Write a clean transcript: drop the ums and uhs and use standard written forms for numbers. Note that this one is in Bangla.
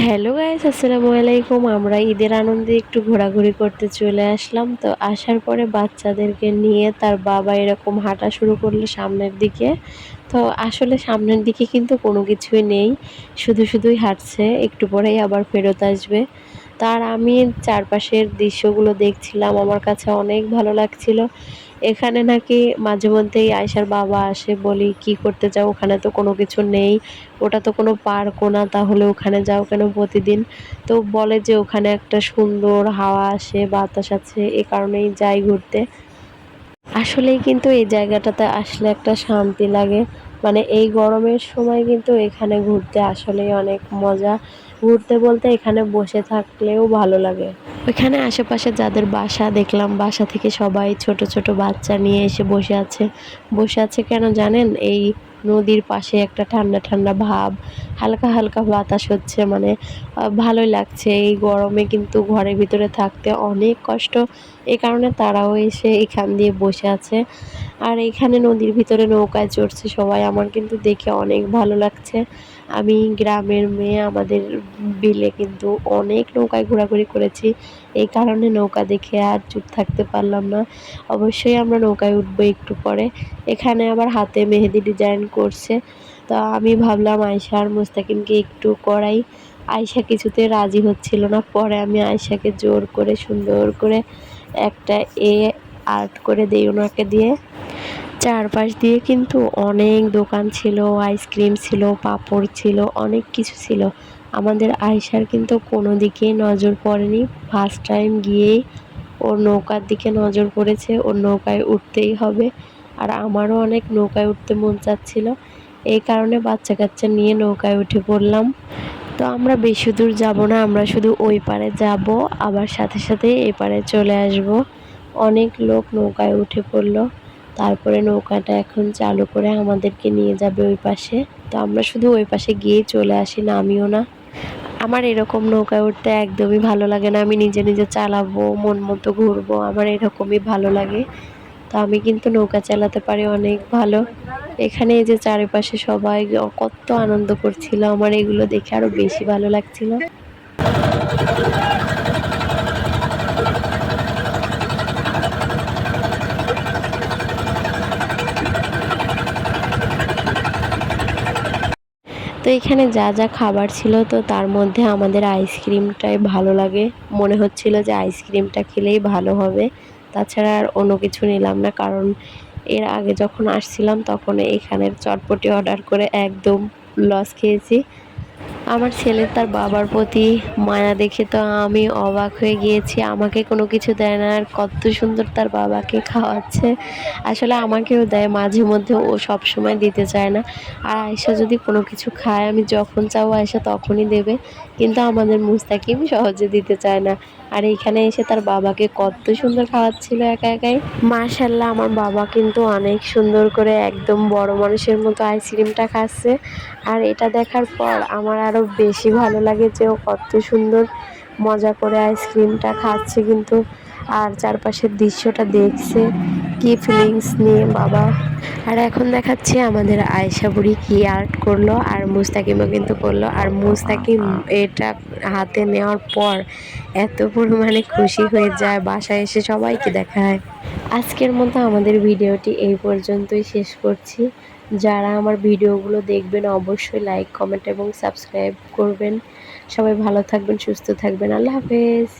হ্যালো গাইস, আসসালামু আলাইকুম। আমরা ঈদের আনন্দে একটু ঘোরাঘুরি করতে চলে আসলাম। তো আসার পরে বাচ্চাদেরকে নিয়ে তার বাবা এরকম হাঁটা শুরু করলো সামনের দিকে। তো আসলে সামনের দিকে কিন্তু কোনো কিছুই নেই, শুধুই হাঁটছে, একটু পরেই আবার ফেরত আসবে। তার আমি চারপাশের দৃশ্যগুলো দেখছিলাম, আমার কাছে অনেক ভালো লাগছিল। এখানে নাকি মাঝে মধ্যেই আয়শার বাবা আসে, বলি কি করতে যাও, ওখানে তো কোনো কিছু নেই, ওটা তো কোনো পার্কও না, তাহলে ওখানে যাও কেন প্রতিদিন? তো বলে যে ওখানে একটা সুন্দর হাওয়া আসে, বাতাস আছে, এ কারণেই যাই ঘুরতে। আসলেই কিন্তু এই জায়গাটাতে আসলে একটা শান্তি লাগে। মানে এই গরমের সময় কিন্তু এখানে ঘুরতে আসলেই অনেক মজা। ঘুরতে বলতে এখানে বসে থাকলেও ভালো লাগে। ওইখানে আশেপাশে যাদের বাসা দেখলাম, বাসা থেকে সবাই ছোট ছোট বাচ্চা নিয়ে এসে বসে আছে। বসে আছে কেন জানেন? এই নদীর পাশে একটা ঠান্ডা ঠান্ডা ভাব, হালকা হালকা বাতাস হচ্ছে, মানে ভালোই লাগছে। এই গরমে কিন্তু ঘরের ভিতরে থাকতে অনেক কষ্ট, এই কারণে তারাও এসে এখান দিয়ে বসে আছে। আর এখানে নদীর ভিতরে নৌকায় চড়ছে সবাই, আমার কিন্তু দেখে অনেক ভালো লাগছে। আমি গ্রামের মেয়ে, আমাদের বিলে কিন্তু অনেক নৌকায় ঘোরাঘুরি করেছি, এই কারণে নৌকা দেখে আর চুপ থাকতে পারলাম না। অবশ্যই আমরা নৌকায় উঠবো একটু পরে। এখানে আবার হাতে মেহেদি ডিজাইন করছে, তো আমি ভাবলাম আয়শা আর মুস্তাকিমকে একটু করাই। আয়শা কিছুতে রাজি হচ্ছিল না, পরে আমি আয়শাকে জোর করে সুন্দর করে একটা আর্ট করে দেই ওনাকে দিয়ে। চারপাশ দিয়ে কিন্তু অনেক দোকান ছিল, আইসক্রিম ছিল, পাঁপড় ছিল, অনেক কিছু ছিল। আমাদের আয়শার কিন্তু কোনো দিকেই নজর পড়েনি। ফার্স্ট টাইম গিয়েই ওর নৌকার দিকে নজর পড়েছে, ওর নৌকায় উঠতেই হবে। আর আমারও অনেক নৌকায় উঠতে মন চাচ্ছিল, এই কারণে বাচ্চা কাচ্চা নিয়ে নৌকায় উঠে পড়লাম। তো আমরা বেশি দূর যাব না, আমরা শুধু ওই পারে যাব, আবার সাথে সাথে এই পারে চলে আসব। অনেক লোক নৌকায় উঠে পড়লো, তারপরে নৌকাটা এখন চালু করে আমাদেরকে নিয়ে যাবে ওই পাশে। তো আমরা শুধু ওই পাশে গিয়ে চলে আসি, নামিও না। আমার এরকম নৌকায় উঠতে একদমই ভালো লাগে না, আমি নিজে নিজে চালাবো, মন মতো ঘুরবো, আমার এরকমই ভালো লাগে। তো আমি কিন্তু নৌকা চালাতে পারি অনেক ভালো। এখানে এই যে চারিপাশে সবাই কত আনন্দ করছিল, আমার এগুলো দেখে আরো বেশি ভালো লাগছিল। তো এখানে যা যা খাবার ছিল, তো তার মধ্যে আমাদের আইসক্রিমটাই ভালো লাগে, মনে হচ্ছিল যে আইসক্রিমটা খেলেই ভালো হবে। তাছাড়া আর অন্য কিছু নিলাম না, কারণ এর আগে যখন আসছিলাম তখন এখানের চটপটি অর্ডার করে একদম লস খেয়েছি। আমার ছেলের তার বাবার প্রতি মায়া দেখে তো আমি অবাক হয়ে গিয়েছি, আমাকে কোনো কিছু দেয় না, আর কত সুন্দর তার বাবাকে খাওয়াচ্ছে। আসলে আমাকেও দেয় মাঝে মধ্যে, ও সব সময় দিতে চায় না। আর আয়েশা যদি কোনো কিছু খায়, আমি যখন চাও আয়েশা তখনই দেবে, কিন্তু আমাদের মুস্তাকিম সহজে দিতে চায় না। আর এইখানে এসে তার বাবাকে কত সুন্দর খাওয়াচ্ছিল একা একাই। মাশাল্লাহ, আমার বাবা কিন্তু অনেক সুন্দর করে একদম বড় মানুষের মতো আইসক্রিমটা খাচ্ছে। আর এটা দেখার পর আমার আরও বেশি ভালো লাগে যে ও কত সুন্দর মজা করে আইসক্রিমটা খাচ্ছে কিন্তু, আর চারপাশের দৃশ্যটা দেখছে, কি ফিলিংস নিয়ে বাবা। আর এখন দেখাচ্ছে আমাদের আয়েশা বুড়ি কি আর্ট করলো, আর মুস্তাকিমও কিন্তু করলো। আর মুস্তাকিম এটা হাতে নেওয়ার পর এত পরিমাণে খুশি হয়ে যায়, বাসায় এসে সবাইকে দেখায়। আজকের মতো আমাদের ভিডিওটি এই পর্যন্তই শেষ করছি। যারা আমার ভিডিওগুলো দেখবেন অবশ্যই লাইক, কমেন্ট এবং সাবস্ক্রাইব করবেন। সবাই ভালো থাকবেন, সুস্থ থাকবেন। আল্লাহ হাফেজ।